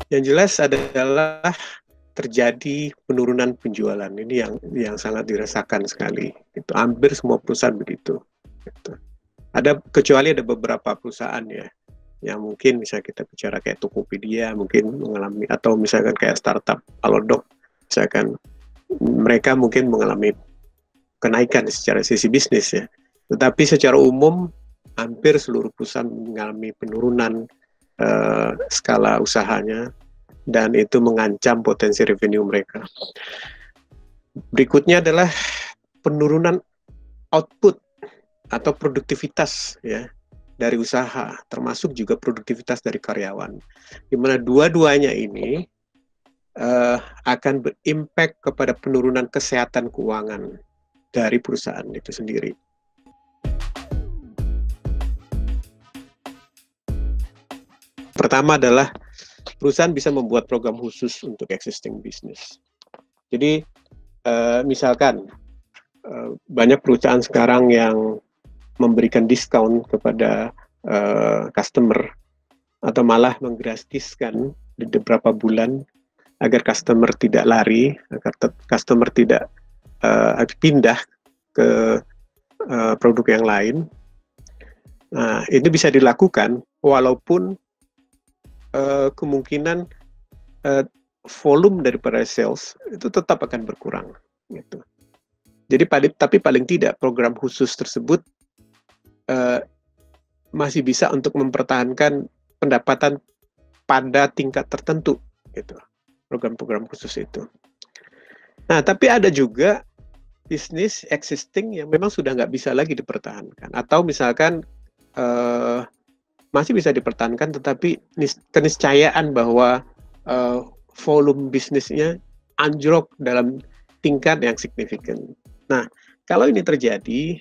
Yang jelas adalah terjadi penurunan penjualan. Ini yang sangat dirasakan sekali. Itu hampir semua perusahaan begitu. Gitu. Kecuali ada beberapa perusahaan ya, yang mungkin misalnya kita bicara kayak Tokopedia mungkin mengalami, atau misalkan kayak startup Halodoc, misalkan mereka mungkin mengalami kenaikan secara sisi bisnis ya. Tetapi secara umum hampir seluruh perusahaan mengalami penurunan skala usahanya, dan itu mengancam potensi revenue mereka. Berikutnya adalah penurunan output atau produktivitas ya dari usaha, termasuk juga produktivitas dari karyawan. Di mana dua-duanya ini akan berimpact kepada penurunan kesehatan keuangan dari perusahaan itu sendiri. Pertama adalah perusahaan bisa membuat program khusus untuk existing business. Jadi misalkan banyak perusahaan sekarang yang memberikan diskon kepada customer, atau malah menggratiskan di beberapa bulan agar customer tidak lari, agar customer tidak pindah ke produk yang lain. Nah, ini bisa dilakukan walaupun kemungkinan volume daripada sales itu tetap akan berkurang. Gitu. Jadi tapi paling tidak program khusus tersebut masih bisa untuk mempertahankan pendapatan pada tingkat tertentu, gitu. Program-program khusus itu. Nah, tapi ada juga bisnis existing yang memang sudah nggak bisa lagi dipertahankan, atau misalkan masih bisa dipertahankan, tetapi keniscayaan bahwa volume bisnisnya anjlok dalam tingkat yang signifikan. Nah, kalau ini terjadi,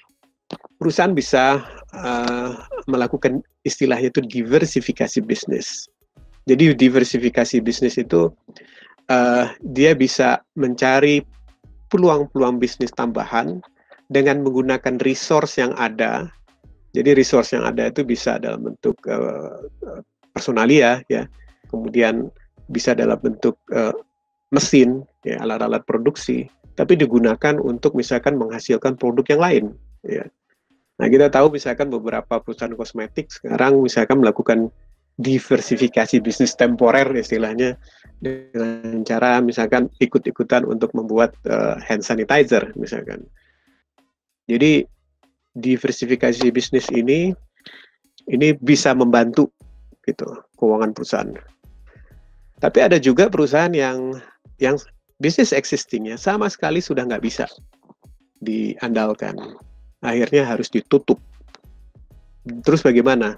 perusahaan bisa melakukan istilahnya itu diversifikasi bisnis. Jadi diversifikasi bisnis itu dia bisa mencari peluang-peluang bisnis tambahan dengan menggunakan resource yang ada. Jadi resource yang ada itu bisa dalam bentuk personalia ya, kemudian bisa dalam bentuk mesin ya, alat-alat produksi, tapi digunakan untuk misalkan menghasilkan produk yang lain ya. Nah, kita tahu misalkan beberapa perusahaan kosmetik sekarang misalkan melakukan diversifikasi bisnis temporer istilahnya, dengan cara misalkan ikut-ikutan untuk membuat hand sanitizer misalkan. Jadi diversifikasi bisnis ini bisa membantu gitu keuangan perusahaan. Tapi ada juga perusahaan yang bisnis existingnya sama sekali sudah nggak bisa diandalkan. Akhirnya harus ditutup. Terus bagaimana?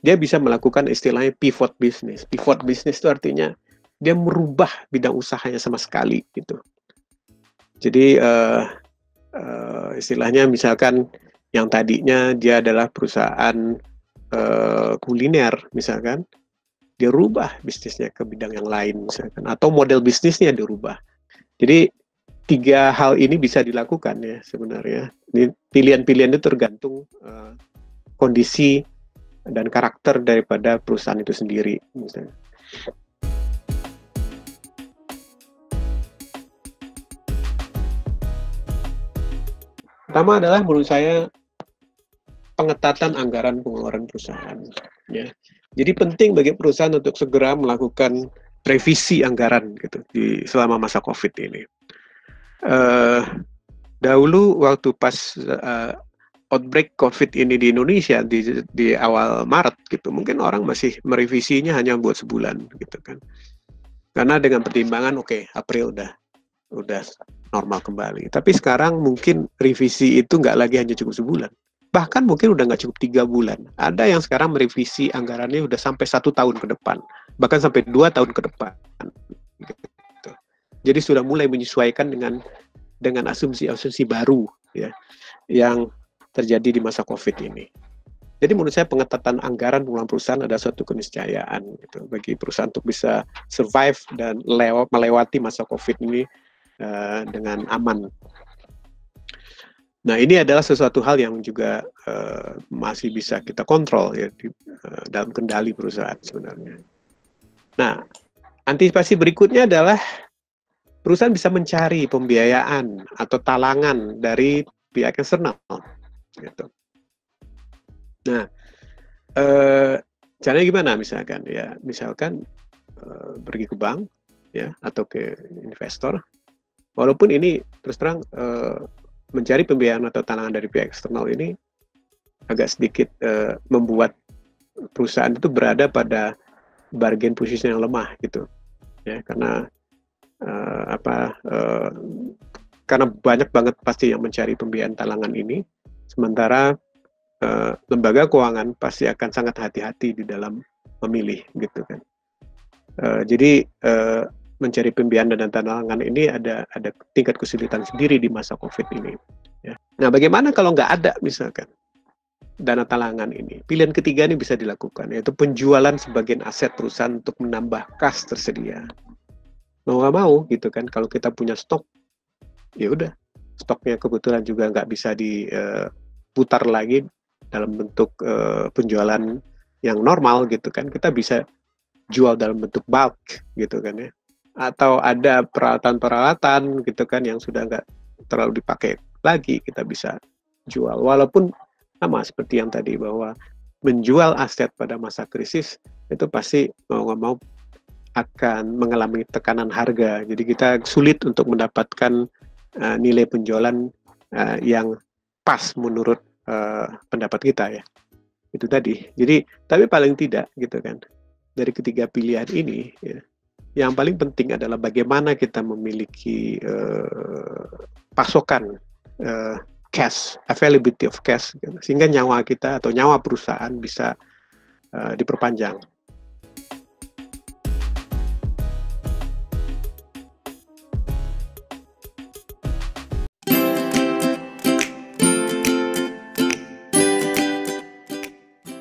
Dia bisa melakukan istilahnya pivot business. Pivot business itu artinya dia merubah bidang usahanya sama sekali gitu. Jadi istilahnya misalkan yang tadinya dia adalah perusahaan kuliner misalkan, dia rubah bisnisnya ke bidang yang lain misalkan, atau model bisnisnya dirubah. Jadi 3 hal ini bisa dilakukan ya sebenarnya. Pilihan-pilihan itu tergantung kondisi dan karakter daripada perusahaan itu sendiri misalnya. Pertama adalah menurut saya pengetatan anggaran pengeluaran perusahaan ya. Jadi penting bagi perusahaan untuk segera melakukan revisi anggaran gitu selama masa Covid ini. Dahulu waktu pas outbreak Covid ini di Indonesia di awal Maret gitu, mungkin orang masih merevisinya hanya buat sebulan gitu kan. Karena dengan pertimbangan April udah normal kembali. Tapi sekarang mungkin revisi itu nggak lagi hanya cukup sebulan. Bahkan mungkin udah nggak cukup 3 bulan. Ada yang sekarang merevisi anggarannya udah sampai 1 tahun ke depan. Bahkan sampai 2 tahun ke depan. Gitu. Jadi sudah mulai menyesuaikan dengan asumsi-asumsi baru ya yang terjadi di masa Covid ini. Jadi menurut saya pengetatan anggaran pengeluaran perusahaan adalah suatu keniscayaan gitu, bagi perusahaan untuk bisa survive dan melewati masa Covid ini dengan aman. Nah, ini adalah sesuatu hal yang juga masih bisa kita kontrol ya dalam kendali perusahaan sebenarnya. Nah, Antisipasi berikutnya adalah perusahaan bisa mencari pembiayaan atau talangan dari pihak eksternal, gitu. Nah, caranya gimana misalkan? Ya, misalkan pergi ke bank, ya, atau ke investor. Walaupun ini terus terang mencari pembiayaan atau talangan dari pihak eksternal ini agak sedikit membuat perusahaan itu berada pada bargain position yang lemah, gitu, ya, karena karena banyak banget pasti yang mencari pembiayaan talangan ini, sementara lembaga keuangan pasti akan sangat hati-hati di dalam memilih, gitu kan. Jadi mencari pembiayaan dan talangan ini ada tingkat kesulitan sendiri di masa COVID ini. Ya. Nah, bagaimana kalau nggak ada misalkan dana talangan ini? Pilihan ketiga ini bisa dilakukan, yaitu penjualan sebagian aset perusahaan untuk menambah kas tersedia. Mau nggak mau, gitu kan? Kalau kita punya stok, ya udah, stoknya kebetulan juga nggak bisa diputar lagi dalam bentuk penjualan yang normal, gitu kan? Kita bisa jual dalam bentuk bulk, gitu kan ya, atau ada peralatan-peralatan gitu kan yang sudah nggak terlalu dipakai lagi, kita bisa jual. Walaupun sama seperti yang tadi, bahwa menjual aset pada masa krisis itu pasti mau nggak mau akan mengalami tekanan harga, jadi kita sulit untuk mendapatkan nilai penjualan yang pas menurut pendapat kita, ya, itu tadi. Jadi tapi paling tidak, gitu kan, dari ketiga pilihan ini, ya, yang paling penting adalah bagaimana kita memiliki pasokan cash, availability of cash, gitu, sehingga nyawa kita atau nyawa perusahaan bisa diperpanjang.